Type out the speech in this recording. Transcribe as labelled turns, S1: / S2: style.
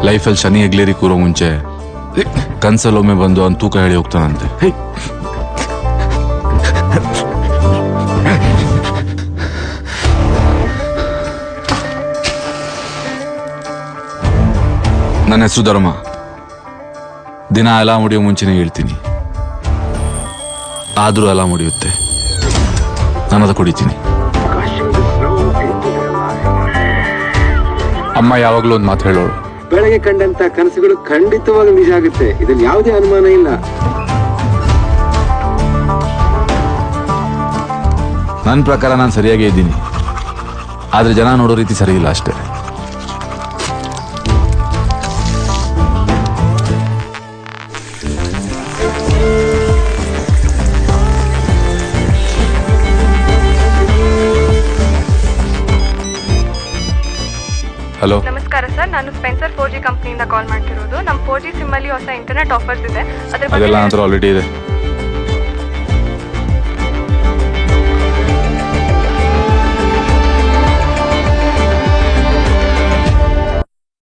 S1: ಲೈಫಲ್ಲಿ ಶನಿ ಎಗ್ಲೇರಿ ಕೂರೋ ಮುಂಚೆ ಕನ್ಸಲ್ಲೊಮ್ಮೆ ಬಂದು ಅವ್ನು ತೂಕ ಹೇಳಿ ಹೋಗ್ತಾನಂತೆ. ನನ್ನ ಹೆಸರು ಧರ್ಮ. ದಿನ ಅಲಾರ್ಮ್ ಮುಡಿಯೋ ಮುಂಚೆನೇ ಹೇಳ್ತೀನಿ, ಆದ್ರೂ ಅಲಾರ್ಮ್ ಮುಡಿಯುತ್ತೆ. ನಾನು ಅದು ಕುಡಿತೀನಿ.
S2: ಅಮ್ಮ ಯಾವಾಗಲೂ ಒಂದು ಮಾತು ಹೇಳೋಳು,
S3: ಬೆಳಗ್ಗೆ ಕಂಡಂತ ಕನಸುಗಳು ಖಂಡಿತವಾಗಿ ನಿಜ ಆಗುತ್ತೆ, ಇದ್ರಲ್ಲಿ ಯಾವುದೇ ಅನುಮಾನ ಇಲ್ಲ.
S1: ನನ್ನ ಪ್ರಕಾರ ನಾನು ಸರಿಯಾಗೇ ಇದ್ದೀನಿ, ಆದ್ರೆ ಜನ ನೋಡೋ ರೀತಿ ಸರಿ ಇಲ್ಲ ಅಷ್ಟೇ. ಹಲೋ,
S4: ನಮಸ್ಕಾರ ಸರ್, ನಾನು ಸ್ಪೆನ್ಸರ್ 4G ಕಂಪ್ನಿಯಿಂದ ಕಾಲ್ ಮಾಡ್ತಿರೋದು. ನಮ್ಮ 4G ಸಿಮ್ ಅಲ್ಲಿ ಹೊಸ ಇಂಟರ್ನೆಟ್ ಆಫರ್ಸ್ ಇದೆ, ಅದ್ರ
S1: ಅದೆಲ್ಲ
S4: ಬಗ್ಗೆ
S1: ನಂತರ ಆಲ್ರೆಡಿ ಇದೆ.